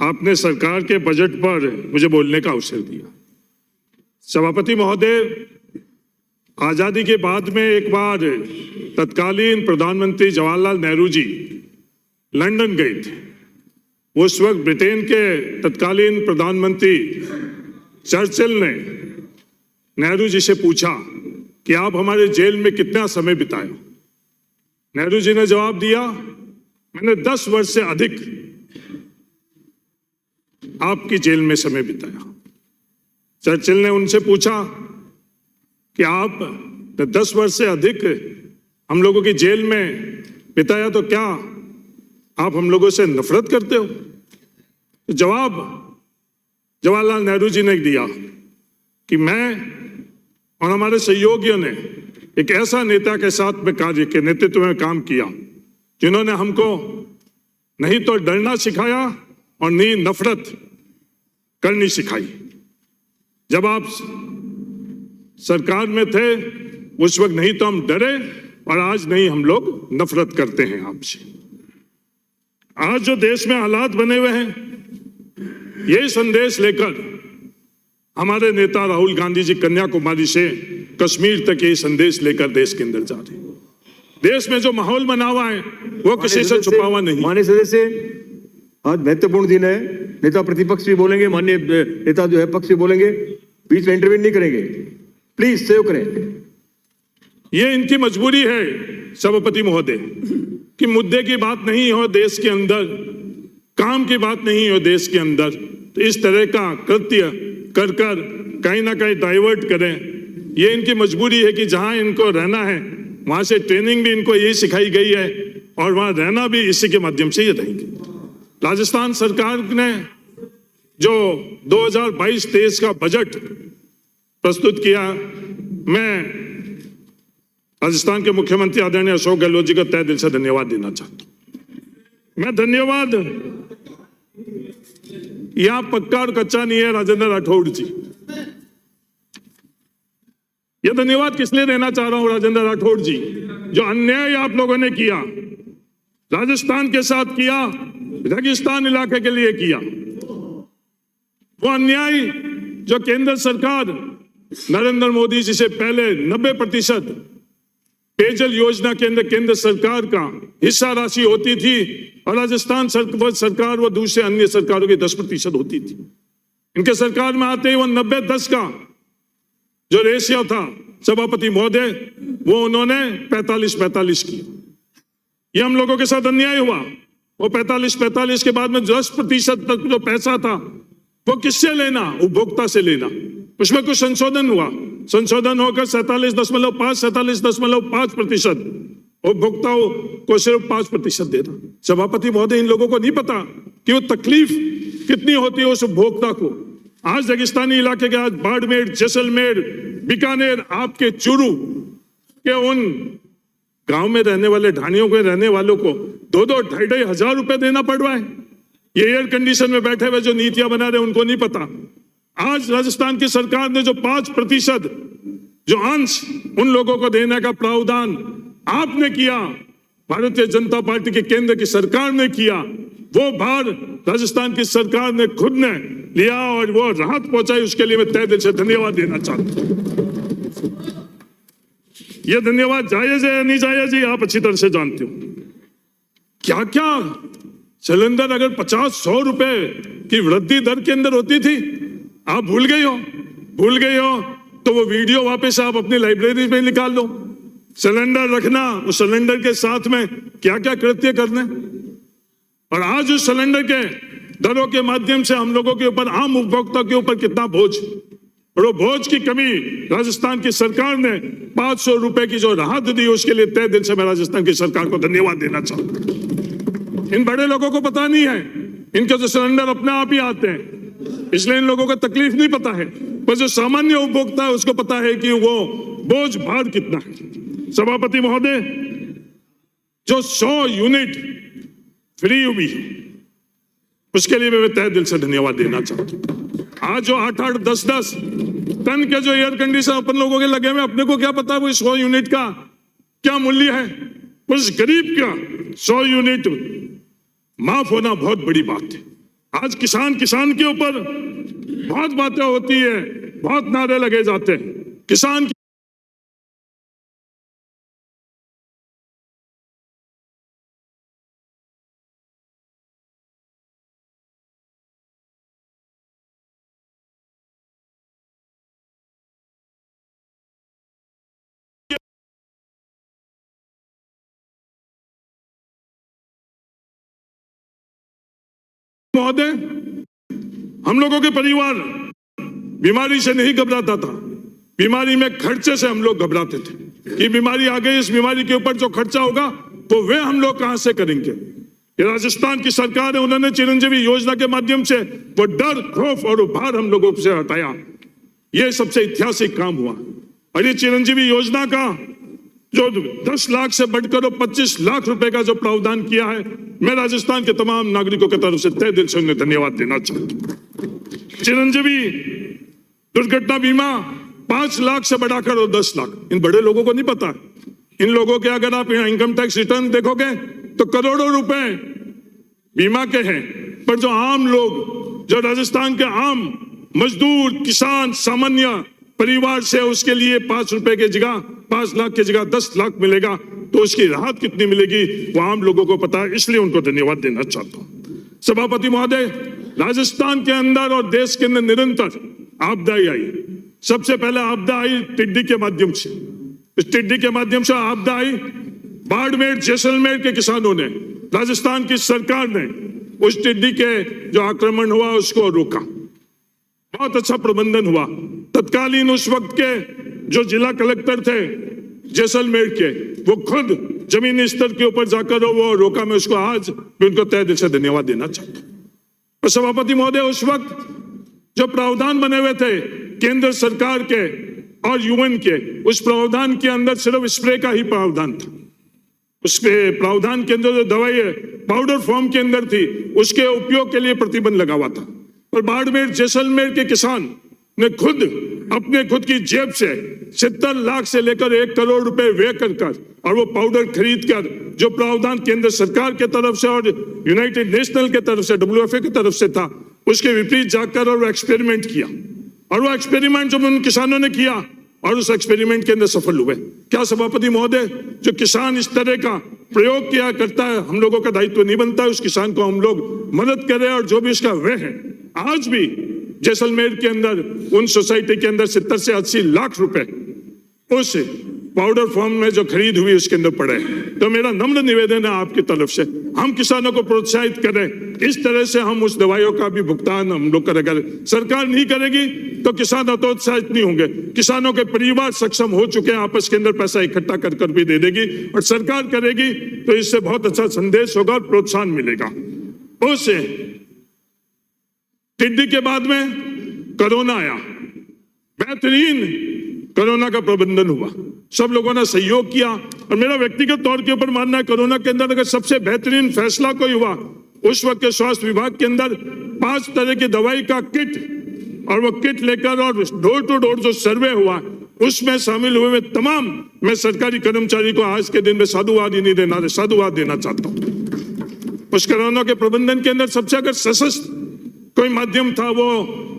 आपने सरकार के बजट पर मुझे बोलने का अवसर दिया। सभापति महोदय, आजादी के बाद में एक बार तत्कालीन प्रधानमंत्री जवाहरलाल नेहरू जी लंदन गए थे। उस वक्त ब्रिटेन के तत्कालीन प्रधानमंत्री चर्चिल ने नेहरू जी से पूछा कि आप हमारे जेल में कितना समय बिताया। नेहरू जी ने जवाब दिया, मैंने 10 वर्ष से अधिक आपकी जेल में समय बिताया। चर्चिल ने उनसे पूछा कि आप 10 वर्ष से अधिक हम लोगों की जेल में बिताया तो क्या आप हम लोगों से नफरत करते हो? जवाब जवाहरलाल नेहरू जी ने दिया कि मैं और हमारे सहयोगियों ने एक ऐसा नेता के साथ में कार्य के नेतृत्व में काम किया जिन्होंने हमको नहीं तो डरना सिखाया और नहीं नफरत करनी सिखाई। जब आप सरकार में थे उस वक्त नहीं तो हम डरे और आज नहीं हम लोग नफरत करते हैं आपसे। आज जो देश में हालात बने हुए हैं, यही संदेश लेकर हमारे नेता राहुल गांधी जी कन्याकुमारी से कश्मीर तक ये संदेश लेकर देश के अंदर जा रहे हैं। देश में जो माहौल बना हुआ है वो किसी से छुपा हुआ नहीं। माननीय सदस्य, आज महत्वपूर्ण दिन है। नेता प्रतिपक्ष भी बोलेंगे, माननीय नेता जो है पक्ष भी बोलेंगे, बीच में इंटरव्यू नहीं करेंगे। प्लीज सेव करें। ये इनकी मजबूरी है सभापति महोदय कि मुद्दे की बात नहीं हो देश के अंदर, काम की बात नहीं हो देश के अंदर, तो इस तरह का कृत्य कर कर कहीं ना कहीं डाइवर्ट करें। ये इनकी मजबूरी है कि जहां इनको रहना है वहां से ट्रेनिंग भी इनको यही सिखाई गई है और वहां रहना भी इसी के माध्यम से ही रहेंगे। राजस्थान सरकार ने जो 2022-23 का बजट प्रस्तुत किया, मैं राजस्थान के मुख्यमंत्री आदरणीय अशोक गहलोत जी का तहे दिल से धन्यवाद देना चाहता हूं। मैं धन्यवाद यहां पक्का और कच्चा नहीं है राजेंद्र राठौड़ जी। यह धन्यवाद किस लिए देना चाह रहा हूं राजेंद्र राठौड़ जी, जो अन्याय आप लोगों ने किया, राजस्थान के साथ किया, रेगिस्तान इलाके के लिए किया, वो अन्याय जो केंद्र सरकार नरेंद्र मोदी जी से पहले 90% पेयजल योजना के अंदर केंद्र सरकार का हिस्सा राशि होती थी और राजस्थान सरकार व दूसरे अन्य सरकारों की 10% होती थी। इनके सरकार में आते ही वो 90-10 का जो रेशियो था सभापति महोदय, वो उन्होंने 45-45 किया। ये हम लोगों के साथ अन्याय हुआ। वो 45-45 के बाद में 10% तक जो पैसा था वो किससे लेना? उपभोक्ता से लेना। उसमें कुछ संशोधन हुआ, संशोधन होकर 47.5% उपभोक्ताओं को सिर्फ 5% देना। सभापति महोदय, इन लोगों को नहीं पता कि वो तकलीफ कितनी होती है उस उपभोक्ता को। आज रेगिस्तानी इलाके के, आज बाड़मेर, जैसलमेर, बीकानेर, आपके चूरू के उन गांव में रहने वाले ढाणियों के रहने वालों को 2-2, 2,500 रुपए देना पड़ रहा है। ये एयर कंडीशन में बैठे हुए जो नीतियां बना रहे उनको नहीं पता। आज राजस्थान की सरकार ने जो 5% जो अंश उन लोगों को देने का प्रावधान आपने किया, भारतीय जनता पार्टी के केंद्र की सरकार ने किया, वो भार राजस्थान की सरकार ने खुद ने लिया और वो राहत पहुंचाई। उसके लिए मैं तहे दिल से धन्यवाद देना चाहता हूं। ये धन्यवाद जायज है या नहीं जायज है आप अच्छी तरह से जानते हो। क्या क्या सिलेंडर अगर 50-100 रुपए की वृद्धि दर के अंदर होती थी, आप भूल गए हो तो वो वीडियो वापस आप अपनी लाइब्रेरी में निकाल लो। सिलेंडर रखना, उस सिलेंडर के साथ में क्या क्या कृत्य करने, और आज उस सिलेंडर के दरों के माध्यम से हम लोगों के ऊपर, आम उपभोक्ता के ऊपर कितना बोझ, और वो बोझ की कमी राजस्थान की सरकार ने 500 रुपए की जो राहत दी, उसके लिए तहे दिल से मैं राजस्थान की सरकार को धन्यवाद देना चाहता हूं। इन बड़े लोगों को पता नहीं है, इनके जो सिलेंडर अपने आप ही आते हैं, इसलिए इन लोगों को तकलीफ नहीं पता है, पर जो सामान्य उपभोक्ता है उसको पता है कि वो बोझ भार कितना है। सभापति महोदय, जो 100 यूनिट फ्री हुई है उसके लिए मैं तहे दिल से धन्यवाद देना चाहता हूं। आज जो 8-8, 10-10 टन के जो एयर कंडीशन अपन लोगों के लगे हुए, अपने को क्या पता वो 100 यूनिट का क्या मूल्य है। उस गरीब का 100 यूनिट माफ होना बहुत बड़ी बात है। आज किसान के ऊपर बहुत बातें होती है, बहुत नारे लगे जाते हैं। किसान महोदय, हम लोगों के परिवार बीमारी से नहीं घबराता था, बीमारी में खर्चे से हम लोग घबराते थे कि बीमारी आ गई, इस बीमारी के ऊपर जो खर्चा होगा तो वे हम लोग कहां से करेंगे। ये राजस्थान की सरकार है, उन्होंने चिरंजीवी योजना के माध्यम से वो डर, खौफ और भार हम लोगों से हटाया। ये सबसे ऐतिहासिक काम हुआ। और ये चिरंजीवी योजना का जो 10 लाख से बढ़कर 25 लाख रुपए का जो प्रावधान किया है, मैं राजस्थान के तमाम नागरिकों की तरफ से तहे दिल से उन्हें धन्यवाद देना चाहता हूं। चिरंजीवी दुर्घटना बीमा 5 लाख से बढ़ाकर 10 लाख, इन बड़े लोगों को नहीं पता। इन लोगों के अगर आप इनकम टैक्स रिटर्न देखोगे तो करोड़ों रुपए बीमा के हैं, पर जो आम लोग, जो राजस्थान के आम मजदूर, किसान, सामान्य परिवार से उसके लिए 5 रुपए की जगह 5 लाख की जगह 10 लाख मिलेगा, तो उसकी राहत कितनी मिलेगी वो आम लोगों को पता है, इसलिए उनको धन्यवाद देना चाहता हूं। सभापति महोदय, राजस्थान के अंदर और देश के अंदर निरंतर आपदाएं आई। सबसे पहले आपदा आई टिड्डी के माध्यम से। इस टिड्डी के माध्यम से आपदा आई, बाड़मेर, जैसलमेर के किसानों ने, राजस्थान की सरकार ने उस टिड्डी के जो आक्रमण हुआ उसको रोका। बहुत अच्छा प्रबंधन हुआ। तत्कालीन उस वक्त के जो जिला कलेक्टर थे जैसलमेर के, वो खुद जमीनी स्तर के ऊपर जाकर वो रोका। मैं उसको आज उनको तहे दिल से धन्यवाद देना चाहता हूं। और सभापति महोदय, उस वक्त जो प्रावधान बने हुए थे केंद्र सरकार के और यूएन के, उस प्रावधान के अंदर सिर्फ स्प्रे का ही प्रावधान था। उस प्रावधान के अंदर जो दवाई पाउडर फॉर्म के अंदर थी, उसके उपयोग के लिए प्रतिबंध लगा हुआ था। और बाड़मेर, जैसलमेर के किसान ने खुद अपने खुद की जेब से 70 लाख से लेकर 1 करोड़ रुपए व्यय कर और वो पाउडर खरीद कर, जो प्रावधान केंद्र सरकार के तरफ से और यूनाइटेड नेशनल के तरफ से, WFA की तरफ से था, उसके विपरीत जाकर और वो एक्सपेरिमेंट किया। और वो एक्सपेरिमेंट जब उन किसानों ने किया और उस एक्सपेरिमेंट के अंदर सफल हुए। क्या सभापति महोदय, जो किसान इस तरह का प्रयोग किया करता है, हम लोगों का दायित्व नहीं बनता है उस किसान को हम लोग मदद करें, और जो भी इसका व्यय है, आज भी जैसलमेर के अंदर उन सोसाइटी के अंदर 70 से 80 लाख रुपए उस पाउडर फॉर्म में जो खरीद हुई उसके अंदर पड़े। तो मेरा नम्र निवेदन है आपकी तरफ से, हम किसानों को प्रोत्साहित करें। इस तरह से हम उस दवाइयों का भी भुगतान हम लोग करेंगे। सरकार नहीं करेगी तो किसान हतोत्साहित नहीं होंगे। किसानों के परिवार सक्षम हो चुके हैं, आपस के अंदर पैसा इकट्ठा कर भी दे देगी, और सरकार करेगी तो इससे बहुत अच्छा संदेश होगा और प्रोत्साहन मिलेगा। उसे टिड्डी के बाद में कोरोना आया, बेहतरीन कोरोना का प्रबंधन हुआ, सब लोगों ने सहयोग किया। और मेरा व्यक्तिगत तौर के ऊपर मानना है, कोरोना के अंदर अगर सबसे बेहतरीन फैसला कोई हुआ, उस वक्त के स्वास्थ्य विभाग के अंदर 5 तरह की दवाई का किट, और वो किट लेकर और डोर टू डोर जो सर्वे हुआ उसमें शामिल हुए तमाम, मैं सरकारी कर्मचारी को आज के दिन में साधुवाद ही नहीं देना, साधुवाद देना चाहता हूं। उस कोरोना के प्रबंधन के अंदर सबसे अगर सशक्त कोई माध्यम था वो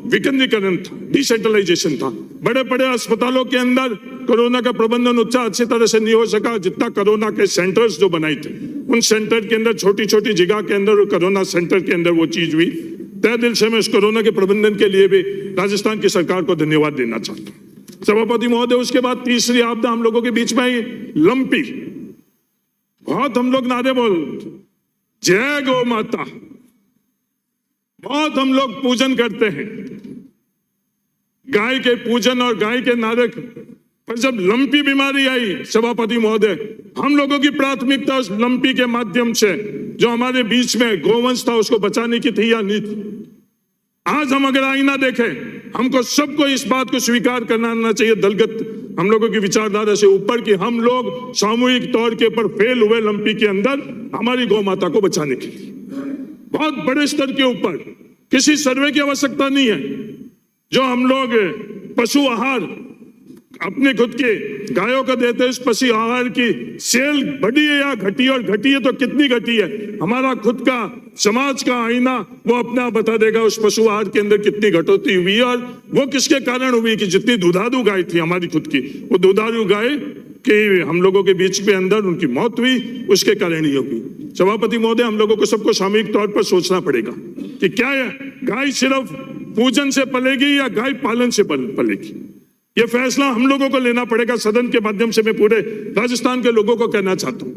विकेंद्रीकरण था, डिसेंट्रलाइजेशन था। बड़े बड़े अस्पतालों के अंदर कोरोना का प्रबंधन उतना अच्छी तरह से नहीं हो सका जितना कोरोना के सेंटर्स जो बनाए थे, उन सेंटर के अंदर छोटी छोटी जगह के अंदर कोरोना सेंटर के अंदर वो चीज हुई। तहे दिल से मैं उस कोरोना के प्रबंधन के लिए भी राजस्थान की सरकार को धन्यवाद देना चाहता हूं। सभापति महोदय, उसके बाद तीसरी आपदा हम लोगों के बीच में आई, लंपी। बहुत हम लोग नारे बोल, जय गौ माता, बहुत हम लोग पूजन करते हैं, गाय के पूजन और गाय के नारे, पर जब लंपी बीमारी आई सभापति महोदय, हम लोगों की प्राथमिकता उस लंपी के माध्यम से जो हमारे बीच में गोवंश था उसको बचाने की थी या नहीं थी। आज हम अगर आईना देखें, हमको सबको इस बात को स्वीकार करना चाहिए, दलगत हम लोगों की विचारधारा से ऊपर, कि हम लोग सामूहिक तौर के ऊपर फेल हुए लंपी के अंदर हमारी गौ माता को बचाने के लिए। बहुत बड़े स्तर के ऊपर किसी सर्वे की आवश्यकता नहीं है। जो हम लोग पशु आहार अपने खुद के गायों को देते इस पशु आहार की सेल बढ़ी है या घटी है, और घटी है तो कितनी घटी है? हमारा खुद का समाज का आईना वो अपने आप बता देगा उस पशु आहार के अंदर कितनी कटौती हुई है, और वो किसके कारण हुई कि जितनी दुधारू गाय थी हमारी खुद की, वो दुधारू गाय कि हम लोगों के बीच में अंदर उनकी मौत हुई, उसके कारण ही होगी। सभापति महोदय, हम लोगों को सबको सामूहिक तौर पर सोचना पड़ेगा कि क्या गाय सिर्फ पूजन से पलेगी या गाय पालन से पलेगी। ये फैसला हम लोगों को लेना पड़ेगा। सदन के माध्यम से मैं पूरे राजस्थान के लोगों को कहना चाहता हूँ,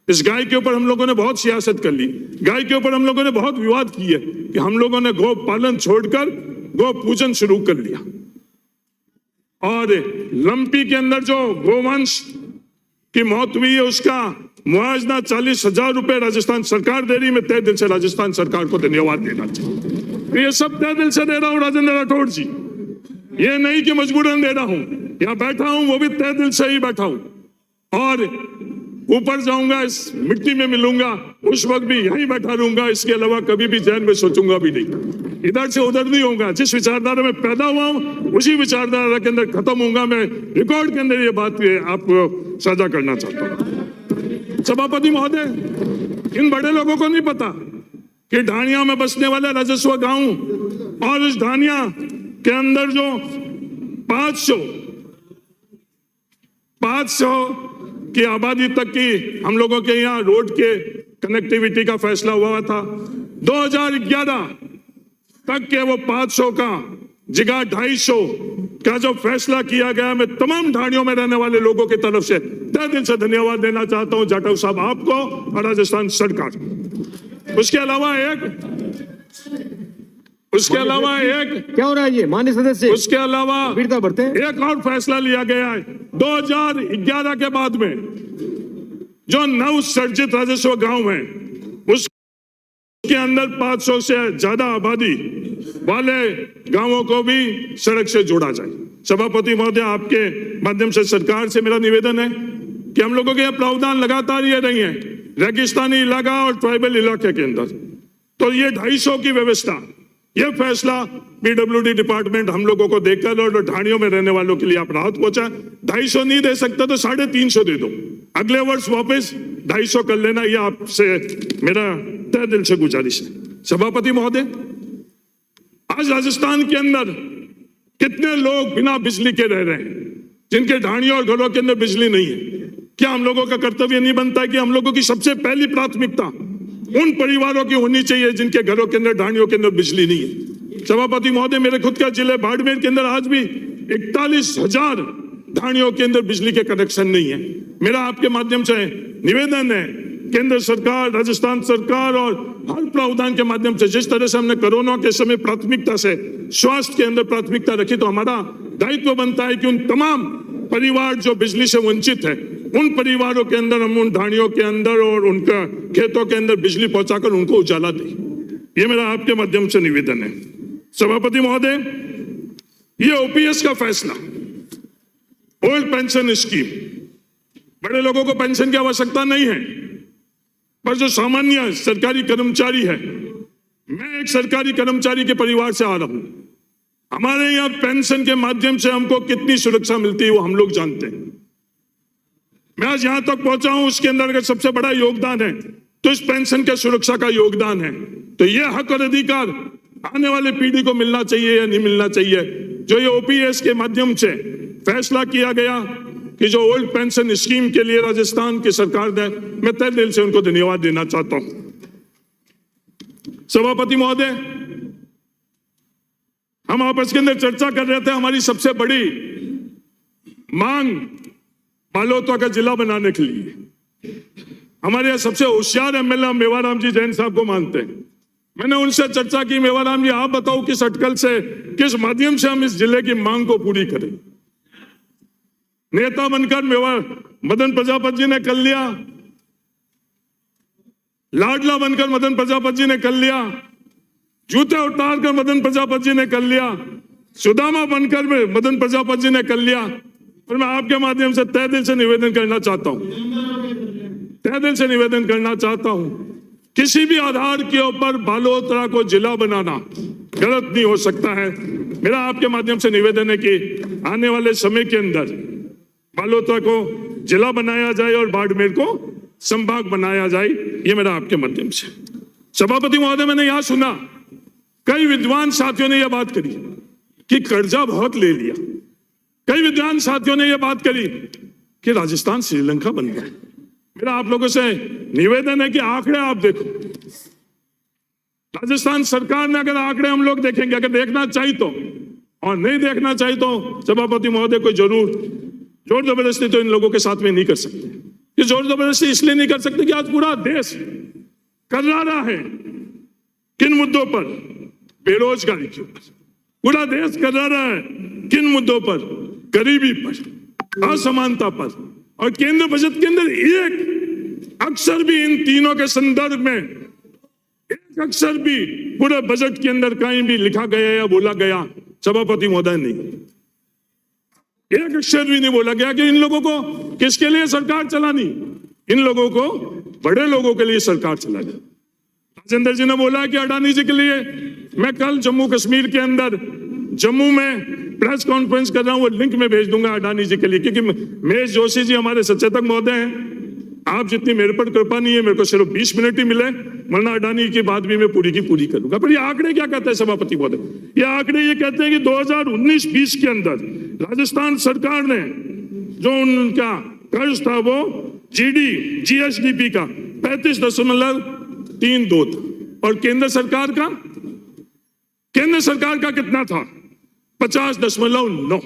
इस गाय के ऊपर हम लोगों ने बहुत सियासत कर ली, गाय के ऊपर हम लोगों ने बहुत विवाद किए कि हम लोगों ने गौ पालन छोड़कर गौ पूजन शुरू कर लिया, और लंपी के अंदर जो गोवंश की मौत हुई है उसका मुआवजा 40,000 रुपए राजस्थान सरकार दे रही। मैं तहे दिल से राजस्थान सरकार को धन्यवाद देना चाहिए। ये सब तहे दिल से दे रहा हूं राजेंद्र राठौड़ जी, ये नहीं कि मजबूरन दे रहा हूं। यहां बैठा हूं वो भी तहे दिल से ही बैठा हूं, और ऊपर जाऊंगा इस मिट्टी में मिलूंगा उस वक्त भी यहीं बैठा रहूंगा। इसके अलावा कभी भी जहन में सोचूंगा भी नहीं, इधर से उधर नहीं होगा। जिस विचारधारा में पैदा हुआ हूं उसी विचारधारा के अंदर खत्म होऊंगा। मैं रिकॉर्ड के अंदर ये बात आपको साझा करना चाहता हूं। सभापति महोदय, इन बड़े लोगों को नहीं पता कि ढाणिया में बसने वाला राजस्व गांव और इस ढाणिया के अंदर जो 500 की आबादी तक की हम लोगों के यहाँ रोड के कनेक्टिविटी का फैसला हुआ था। 2011 तक के वो 500 का जगह 250 का जो फैसला किया गया, मैं तमाम ढाणियों में रहने वाले लोगों की तरफ से तहे दिल से धन्यवाद देना चाहता हूं जाटव साहब आपको और राजस्थान सरकार। उसके अलावा एक क्या हो रहा है ये माननीय सदस्य? उसके अलावा वीरता बढ़ते हैं। एक और फैसला लिया गया है 2011 के बाद में जो नव सर्जित राजस्व गांव है उसके अंदर 500 से ज्यादा आबादी वाले गांवों को भी सड़क से जोड़ा जाए। सभापति महोदय, आपके माध्यम से सरकार से मेरा निवेदन है कि हम लोगों के प्रावधान लगातार ये नहीं है रेगिस्तानी इलाका और ट्राइबल इलाके के अंदर, तो ये 250 की व्यवस्था, यह फैसला पीडब्ल्यूडी डिपार्टमेंट हम लोगों को देकर और ढाणियों में रहने वालों के लिए आप राहत पहुंचा। 250 नहीं दे सकता तो 350 दे दो, अगले वर्ष वापस 250 कर लेना, यह आपसे मेरा तहे दिल से गुजारिश है। सभापति महोदय, आज राजस्थान के अंदर कितने लोग बिना बिजली के रह रहे हैं, जिनके ढाणियों और घरों के अंदर बिजली नहीं है। क्या हम लोगों का कर्तव्य नहीं बनता है कि हम लोगों की सबसे पहली प्राथमिकता उन परिवारों की होनी चाहिए जिनके घरों के अंदर ढाणियों के अंदर बिजली नहीं है। सभापति महोदय, मेरे खुद का जिले बाड़मेर के अंदर आज भी 41,000 ढाणियों के अंदर बिजली के कनेक्शन नहीं है। मेरा आपके माध्यम से निवेदन है, केंद्र सरकार, राजस्थान सरकार और हर प्रावधान के माध्यम से जिस तरह से हमने कोरोना के समय प्राथमिकता से स्वास्थ्य के अंदर प्राथमिकता रखी, तो हमारा दायित्व बनता है कि उन तमाम परिवार जो बिजली से वंचित है उन परिवारों के अंदर हम उन ढाणियों के अंदर और उनका खेतों के अंदर बिजली पहुंचाकर उनको उजाला दें। ये मेरा आपके माध्यम से निवेदन है। सभापति महोदय, ये ओपीएस का फैसला, ओल्ड पेंशन स्कीम, बड़े लोगों को पेंशन की आवश्यकता नहीं है, पर जो सामान्य सरकारी कर्मचारी है, मैं एक सरकारी कर्मचारी के परिवार से आ रहा हूं, हमारे यहाँ पेंशन के माध्यम से हमको कितनी सुरक्षा मिलती है वो हम लोग जानते हैं। मैं आज यहां तक पहुंचा हूं, उसके अंदर अगर सबसे बड़ा योगदान है तो इस पेंशन के सुरक्षा का योगदान है। तो ये हक और अधिकार आने वाले पीढ़ी को मिलना चाहिए या नहीं मिलना चाहिए। जो ये ओपीएस के माध्यम से फैसला किया गया कि जो ओल्ड पेंशन स्कीम के लिए राजस्थान की सरकार ने, मैं तहे दिल से उनको धन्यवाद देना चाहता हूं। सभापति महोदय, हम आपस के अंदर चर्चा कर रहे थे, हमारी सबसे बड़ी मांग बालोतरा का जिला बनाने के लिए। हमारे यहाँ सबसे होशियार एमएलए मेवाराम जी जैन साहब को मानते हैं। मैंने उनसे चर्चा की, मेवाराम जी आप बताओ किस अटकल से, किस माध्यम से हम इस जिले की मांग को पूरी करें। नेता बनकर मदन प्रजापति जी ने कर लिया, लाडला बनकर मदन प्रजापति जी ने कर लिया, जूते उतार कर मदन प्रजापति जी ने कर लिया, सुदामा बनकर मदन प्रजापति जी ने कर लिया। और मैं आपके माध्यम से तहे दिल से निवेदन करना चाहता हूं, तहे दिल से निवेदन करना चाहता हूं, किसी भी आधार के ऊपर बालोतरा को जिला बनाना गलत नहीं हो सकता है। मेरा आपके माध्यम से निवेदन है कि आने वाले समय के अंदर बालोतरा को जिला बनाया जाए और बाड़मेर को संभाग बनाया जाए, ये मेरा आपके माध्यम से। सभापति महोदय, मैंने यहां सुना कई विद्वान साथियों ने यह बात करी कि कर्जा बहुत ले लिया। कई विद्वान साथियों ने यह बात करी कि राजस्थान श्रीलंका बन गया। मेरा आप लोगों से निवेदन है कि आंकड़े आप देखो। राजस्थान सरकार ने अगर आंकड़े हम लोग देखेंगे, अगर देखना चाहिए तो, और नहीं देखना चाहिए तो सभापति महोदय को जरूर जोर जबरदस्ती तो इन लोगों के साथ में नहीं कर सकते। ये जोर जबरदस्ती इसलिए नहीं कर सकते कि आज पूरा देश कर्रारा है किन मुद्दों पर, बेरोजगारी के ऊपर। पूरा देश कर्रारा है किन मुद्दों पर, गरीबी पर, असमानता पर। और केंद्र बजट के अंदर एक अक्षर भी इन तीनों के संदर्भ में, एक अक्षर भी पूरे बजट के अंदर कहीं भी लिखा गया या बोला गया सभापति महोदय नहीं। एक अक्षर भी नहीं बोला गया कि इन लोगों को किसके लिए सरकार चलानी। इन लोगों को, बड़े लोगों के लिए सरकार चलानी। राजेंद्र जी ने बोला कि अडानी जी के लिए। मैं कल जम्मू कश्मीर के अंदर, जम्मू में प्रेस कॉन्फ्रेंस कर रहा हूं, वो लिंक में भेज दूंगा अडानी जी के लिए, क्योंकि महेश जोशी जी हमारे सचेतक महोदय हैं। आप जितनी मेरे पर कृपा नहीं है, मेरे को सिर्फ 20 मिनट ही मिले, वरना अडानी की बात भी मैं पूरी की पूरी करूंगा। पर ये आंकड़े क्या कहते हैं सभापति महोदय? ये आंकड़े ये कहते हैं कि 2019-20 के अंदर राजस्थान सरकार ने जो उनका कर्ज था वो जीएसडीपी का 35.32 था, और केंद्र सरकार का कितना था? 50.9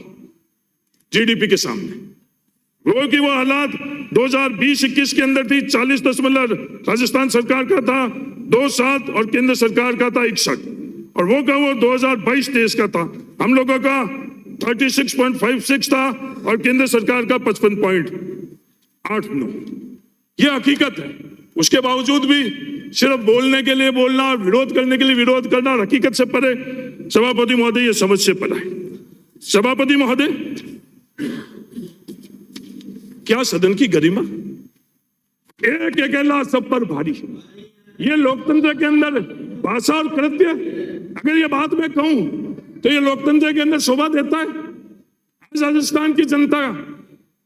जीडीपी के सामने। वो कि वो हालात 2020-21 के अंदर थी 40 राजस्थान सरकार का था 27 और केंद्र सरकार का था 61, और वो का वो 2022-23 का था। हम लोगों का 36.56 था और केंद्र सरकार का 55.89। ये हकीकत है। उसके बावजूद भी सिर्फ बोलने के लिए बोलना और विरोध करने के लिए विरोध करना हकीकत से परे, सभापति महोदय, ये समझ से परे है। सभापति महोदय, क्या सदन की गरिमा? एक अकेला सब पर भारी। ये लोकतंत्र के अंदर भाषा और कृत्य, अगर ये बात मैं कहूं तो ये लोकतंत्र के अंदर शोभा देता है। राजस्थान की जनता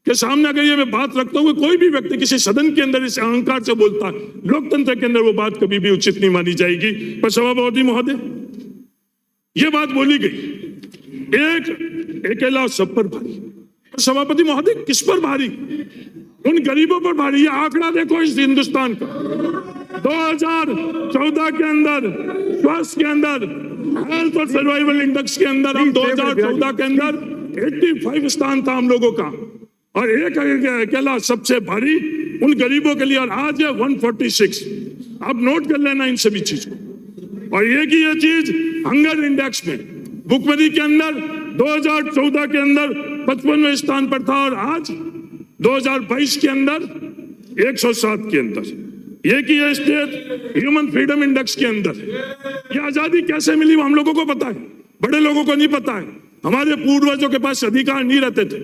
के सामने अगर ये मैं बात रखता हूं, कोई भी व्यक्ति किसी सदन के अंदर इस अहंकार से बोलता है, लोकतंत्र के अंदर वो बात कभी भी उचित नहीं मानी जाएगी। पर सभापति महोदय, ये बात बोली गई, एक अकेला सब पर भारी। सभापति महोदय, किस पर भारी? उन गरीबों पर भारी। ये आंकड़ा देखो इस हिंदुस्तान का, 2014 के अंदर स्वास्थ्य के अंदर, हेल्थ और सर्वाइवल इंडेक्स के अंदर हम 2014 के अंदर 85 स्थान था हम लोगों का, और एक अकेला सबसे भारी उन गरीबों के लिए, और आज है 146। आप नोट कर लेना इन सभी चीजों। और एक ही ये चीज हंगर इंडेक्स में, भुखमरी के अंदर 2014 के अंदर 55वें स्थान पर था, और आज 2022 के अंदर 107 के अंदर। ये कि ये स्टेट ह्यूमन फ्रीडम इंडेक्स के अंदर। ये आजादी कैसे मिली हम लोगों को पता है, बड़े लोगों को नहीं पता है। हमारे पूर्वजों के पास अधिकार नहीं रहते थे,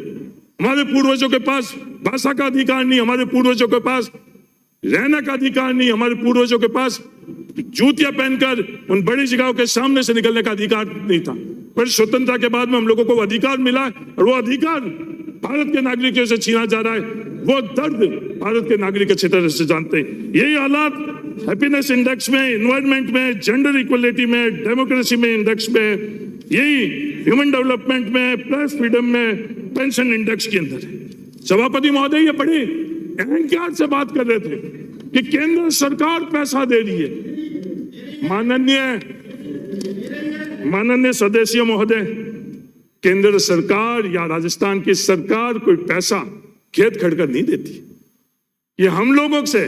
हमारे पूर्वजों के पास भाषा का अधिकार नहीं, हमारे पूर्वजों के पास रहने का अधिकार नहीं, हमारे पूर्वजों के पास जूतियां पहनकर उन बड़ी जगहों के सामने से निकलने का अधिकार नहीं था। पर स्वतंत्रता के बाद में हम लोगों को अधिकार मिला, और वो अधिकार भारत के नागरिकों से छीना जा रहा है। वो दर्द भारत के नागरिक अच्छी तरह से जानते हैं। यही हालात हैप्पीनेस इंडेक्स में, एनवायरनमेंट में, जेंडर इक्वलिटी में, डेमोक्रेसी में इंडेक्स में, यही ह्यूमन डेवलपमेंट में, प्रेस फ्रीडम में, पेंशन इंडेक्स के अंदर है। सभापति महोदय, ये बड़े अहंकार से बात कर रहे थे कि केंद्र सरकार पैसा दे रही है। माननीय सदस्य महोदय, केंद्र सरकार या राजस्थान की सरकार कोई पैसा खेत खड़कर नहीं देती। ये हम लोगों से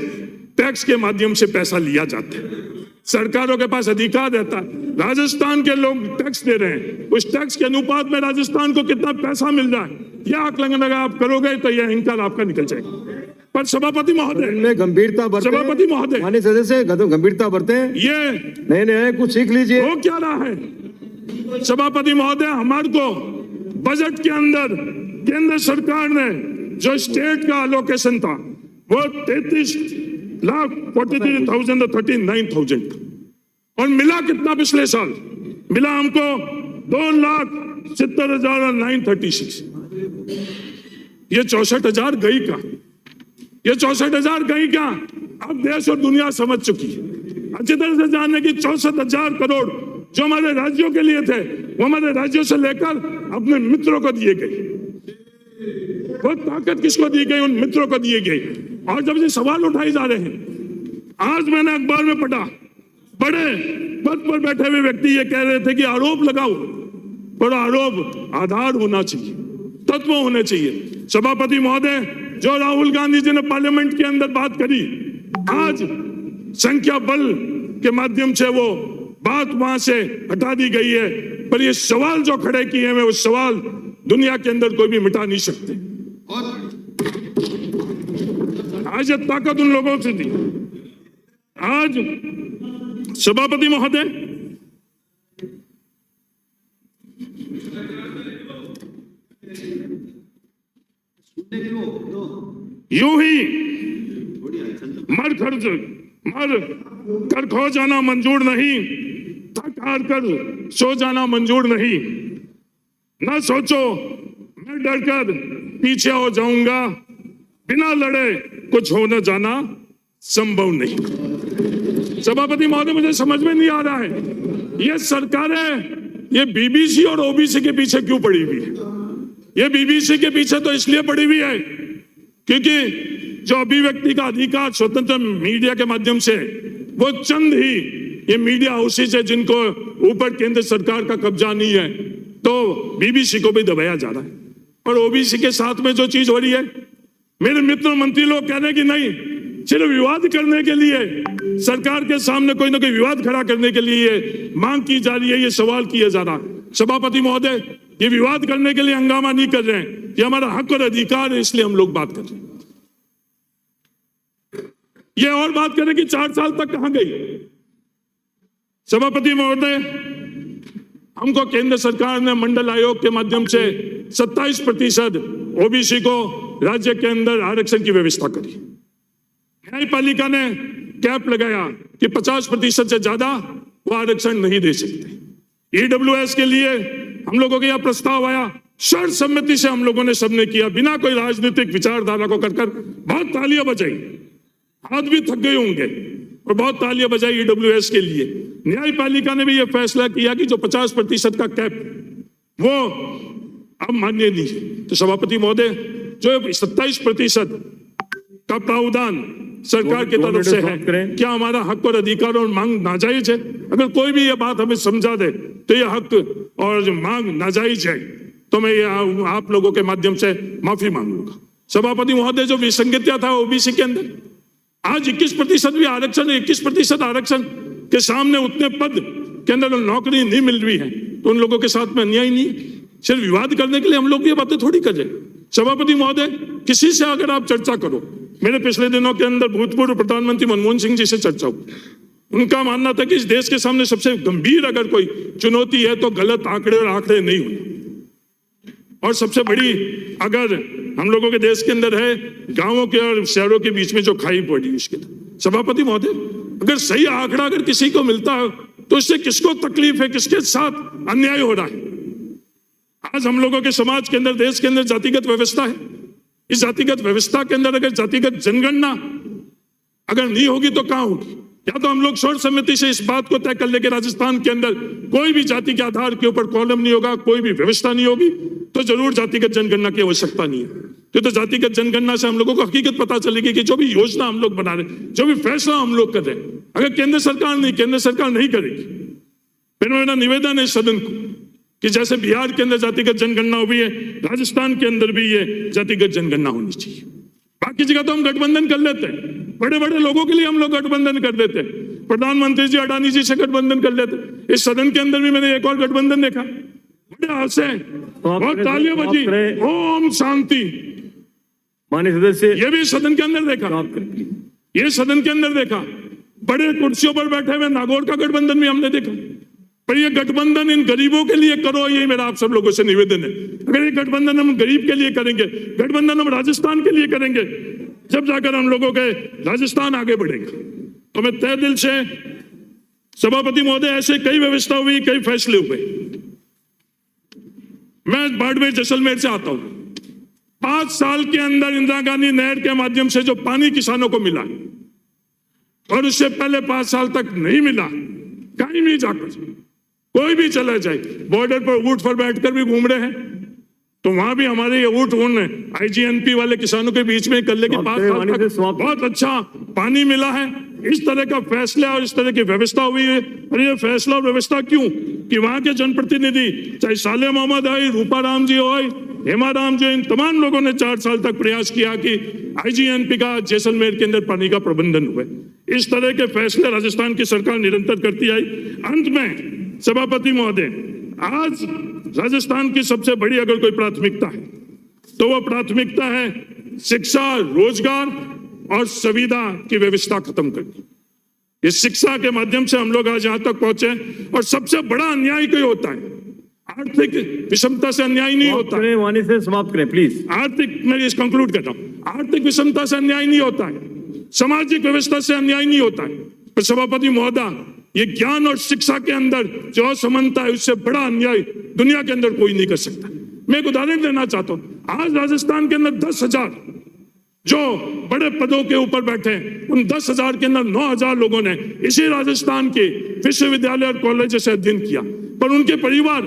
टैक्स के माध्यम से पैसा लिया जाता है। सरकारों के पास अधिकार रहता है। राजस्थान के लोग टैक्स दे रहे हैं, उस टैक्स के अनुपात में राजस्थान को कितना पैसा मिल रहा है, यह आकलन अगर आप करोगे तो यह अहंकार आपका निकल जाएगा। पर सभापति महोदय, गंभीरता बरतें। सभापति महोदय, माननीय सदस्य गंभीरता बरतें। ये नए कुछ सीख लीजिए। हो क्या रहा है सभापति महोदय? हमारे को बजट के अंदर केंद्र सरकार ने जो स्टेट का एलोकेशन था वो 33,43,000 और 39,000, और मिला कितना पिछले साल? मिला हमको 70,000 और 936, ये 64,000 गई का, ये 64,000 गई का। अब देश और दुनिया समझ चुकी है अच्छी तरह से जानने की 64,000 करोड़ जो हमारे राज्यों के लिए थे वो हमारे राज्यों से लेकर अपने मित्रों को दिए गए। वो ताकत किसको दी गई? उन मित्रों को दिए गए। और जब ये सवाल उठाए जा रहे हैं, आज मैंने अखबार में पढ़ा, बड़े पद पर बैठे हुए व्यक्ति ये कह रहे थे कि आरोप लगाओ, पर आरोप आधार होना चाहिए, तत्व होने चाहिए। सभापति महोदय, जो राहुल गांधी जी ने पार्लियामेंट के अंदर बात करी, आज संख्या बल के माध्यम से वो बात वहां से हटा दी गई है, पर ये सवाल जो खड़े किए हैं वो सवाल दुनिया के अंदर कोई भी मिटा नहीं सकते। आज ये ताकत उन लोगों से थी। आज सभापति महोदय, यूं ही मर कर खो जाना मंजूर नहीं, थक हार कर सो जाना मंजूर नहीं। ना सोचो मैं डरकर पीछे हो जाऊंगा, बिना लड़े कुछ होने जाना संभव नहीं। सभापति महोदय, मुझे समझ में नहीं आ रहा है ये सरकारें ये बीबीसी और ओबीसी के पीछे क्यों पड़ी हुई है? ये बीबीसी के पीछे तो इसलिए पड़ी हुई है क्योंकि जो अभिव्यक्ति का अधिकार स्वतंत्र मीडिया के माध्यम से, वो चंद ही ये मीडिया हाउसेज है जिनको ऊपर केंद्र सरकार का कब्जा नहीं है, तो बीबीसी को भी दबाया जा रहा है। और ओबीसी के साथ में जो चीज हो रही है, मेरे मित्र मंत्री लोग कह रहे हैं कि नहीं, सिर्फ विवाद करने के लिए, सरकार के सामने कोई ना कोई विवाद खड़ा करने के लिए मांग की जा रही है, ये सवाल किया जा रहा है। सभापति महोदय, ये विवाद करने के लिए हंगामा नहीं कर रहे हैं, ये हमारा हक और अधिकार है, इसलिए हम लोग बात कर रहे हैं। ये और बात करें कि 4 साल तक कहां गई? सभापति महोदय, हमको केंद्र सरकार ने मंडल आयोग के माध्यम से 27% ओबीसी को राज्य के अंदर आरक्षण की व्यवस्था करी। न्यायपालिका ने कैप लगाया कि 50% से ज्यादा वो आरक्षण नहीं दे सकते। ईडब्ल्यूएस के लिए हम लोगों के यह प्रस्ताव आया, सर्वसम्मति से हम लोगों ने सबने किया, बिना कोई राजनीतिक विचारधारा को कर बहुत तालियां बजाई, हाथ भी थक गए होंगे और बहुत तालियां बजाई ईडब्ल्यूएस के लिए। न्यायपालिका ने भी यह फैसला किया कि जो 50% का कैप वो अब मान्य नहीं है। तो सभापति महोदय, जो 27% का प्रावधान सरकार की तरफ से है, क्या हमारा हक और अधिकार और मांग नाजायज है? अगर कोई भी ये बात हमें समझा दे तो ये हक और जो मांग नाजायज है, तो मैं ये आप लोगों के माध्यम से माफी मांगूंगा। सभापति महोदय, जो विसंगतियां था ओबीसी के अंदर, आज 21% भी आरक्षण, 21% आरक्षण के सामने उतने पद के अंदर नौकरी नहीं मिल रही है, तो उन लोगों के साथ में अन्याय नहीं है। सिर्फ विवाद करने के लिए हम लोग ये बातें थोड़ी कर रहे। सभापति महोदय, किसी से अगर आप चर्चा करो, मेरे पिछले दिनों के अंदर भूतपूर्व प्रधानमंत्री मनमोहन सिंह जी से चर्चा हुई, उनका मानना था कि इस देश के सामने सबसे गंभीर अगर कोई चुनौती है तो गलत आंकड़े और आंकड़े नहीं हुए, और सबसे बड़ी अगर हम लोगों के देश के अंदर है गांवों के और शहरों के बीच में जो खाई पड़ी उसके। सभापति महोदय, अगर सही आंकड़ा अगर किसी को मिलता है तो इससे किसको तकलीफ है, किसके साथ अन्याय हो रहा है? आज हम लोगों के समाज के अंदर, देश के अंदर जातिगत व्यवस्था है। इस जातिगत व्यवस्था के अंदर अगर जातिगत जनगणना अगर नहीं होगी तो कहां होगी? या तो हम लोग सर्वसम्मति से इस बात को तय कर ले कि राजस्थान के अंदर कोई भी जाति के आधार के ऊपर कॉलम नहीं होगा, कोई भी व्यवस्था नहीं होगी, तो जरूर जातिगत जनगणना की आवश्यकता नहीं है। तो जातिगत जनगणना से हम लोगों को हकीकत पता चलेगी कि जो भी योजना हम लोग बना रहे, जो भी फैसला हम लोग कर रहे हैं, अगर केंद्र सरकार नहीं करेगी, फिर मेरा निवेदन है सदन को कि जैसे बिहार के अंदर जातिगत जनगणना हुई है, राजस्थान के अंदर भी ये जातिगत जनगणना होनी चाहिए। बाकी जगह तो हम गठबंधन कर लेते हैं, बड़े बड़े लोगों के लिए हम लोग गठबंधन कर देते हैं, प्रधानमंत्री जी अडानी जी से गठबंधन कर लेते हैं। इस सदन के अंदर भी मैंने एक और गठबंधन देखा, बड़े हंसे, बहुत तालियां बजी, ओम शांति। माननीय सदस्य, ये भी सदन के अंदर देखा, ये सदन के अंदर देखा, बड़े कुर्सियों पर बैठे हुए नागौर का गठबंधन भी हमने देखा। पर ये गठबंधन इन गरीबों के लिए करो, ये मेरा आप सब लोगों से निवेदन है। अगर ये गठबंधन हम गरीब के लिए करेंगे, गठबंधन हम राजस्थान के लिए करेंगे, जब जाकर हम लोगों के राजस्थान आगे बढ़ेगा। तो मैं तहे दिल से सभापति महोदय, ऐसे कई व्यवस्था हुई, कई फैसले हुए, मैं बाड़मेर जैसलमेर से आता हूं। 5 साल के अंदर इंदिरा गांधी नहर के माध्यम से जो पानी किसानों को मिला और उससे पहले 5 साल तक नहीं मिला, कहीं भी जाकर कोई भी चला जाए, बॉर्डर पर ऊंट पर बैठकर भी घूम रहे हैं, तो वहां भी हमारे ये ऊंट उन आईजीएनपी वाले किसानों के बीच में कर ले कि 5 साल तक बहुत अच्छा पानी मिला है। इस तरह का फैसला और इस तरह की व्यवस्था हुई है। और ये फैसला और व्यवस्था क्यों कि वहां के जनप्रतिनिधि, चाहे साले मोहम्मद है, रूपाराम जी हो, हेमाराम जी, इन तमाम लोगों ने 4 साल तक प्रयास किया कि आईजीएनपी का जैसलमेर के अंदर पानी का प्रबंधन हुए। इस तरह के फैसले राजस्थान की सरकार निरंतर करती आई। अंत में सभापति महोदय, आज राजस्थान की सबसे बड़ी अगर कोई प्राथमिकता है तो वो प्राथमिकता है शिक्षा, रोजगार और सुविधा की व्यवस्था खत्म करनी। इस शिक्षा के माध्यम से हम लोग आज यहां तक पहुंचे। और सबसे बड़ा अन्याय कोई होता है, आर्थिक विषमता से अन्याय नहीं होता है। वाणी से समाप्त करें प्लीज। आर्थिक, मैं इस कंक्लूड कर रहा हूं, आर्थिक विषमता से अन्याय नहीं होता है, सामाजिक व्यवस्था से अन्याय नहीं होता है। पर सभापति महोदय, ये ज्ञान और शिक्षा के अंदर जो असमानता है, उससे बड़ा अन्याय दुनिया के अंदर कोई नहीं कर सकता। मैं एक उदाहरण देना चाहता हूं। आज राजस्थान के अंदर 10,000 जो बड़े पदों के ऊपर बैठे हैं, उन 10,000 के अंदर 9,000 लोगों ने इसी राजस्थान के विश्वविद्यालय और कॉलेज से अध्ययन किया। पर उनके परिवार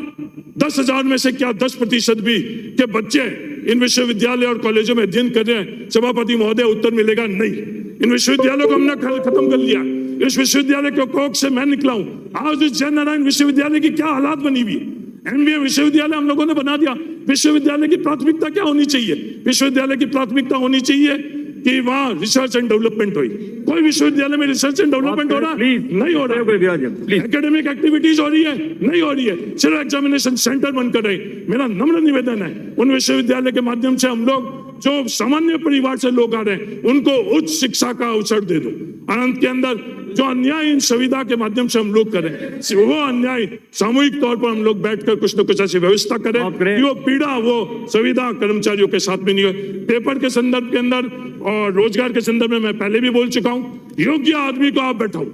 10,000 में से क्या 10% भी के बच्चे इन विश्वविद्यालय और कॉलेजों में अध्ययन कर रहे हैं? सभापति महोदय, उत्तर मिलेगा नहीं। इन विश्वविद्यालयों को हमने खत्म कर लिया। इस विश्वविद्यालय के कोख से मैं निकला हूं। आज इस जय नारायण विश्वविद्यालय की क्या हालात बनी हुई है। एमबीए विश्वविद्यालय हम लोगों ने बना दिया। विश्वविद्यालय की प्राथमिकता क्या होनी चाहिए? विश्वविद्यालय की प्राथमिकता होनी चाहिए कि वहां रिसर्च एंड डेवलपमेंट हुई। कोई विश्वविद्यालय में रिसर्च एंड डेवलपमेंट हो रहा है? नहीं हो रहा है। एकेडमिक एक्टिविटीज हो रही है? नहीं हो रही है। सिर्फ एग्जामिनेशन सेंटर बनकर रहे। मेरा नम्र निवेदन है, उन विश्वविद्यालय के माध्यम से हम लोग जो सामान्य परिवार से लोग आ रहे हैं, उनको उच्च शिक्षा का अवसर दे दो। अनंत के अंदर जो अन्याय इन सुविधा के माध्यम से हम लोग करें, वो अन्याय सामूहिक तौर पर हम लोग बैठकर कुछ न कुछ ऐसी व्यवस्था करें कि वो पीड़ा, वो सुविधा कर्मचारियों के साथ में नहीं हो। पेपर के संदर्भ के अंदर और रोजगार के संदर्भ में मैं पहले भी बोल चुका हूं, योग्य आदमी को आप बैठाओ।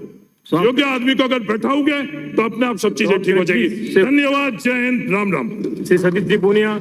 योग्य आदमी को अगर बैठाओगे तो अपने आप सब चीजें ठीक हो जाएगी। धन्यवाद। जय हिंद। राम राम। श्री सतीश जी पूनिया।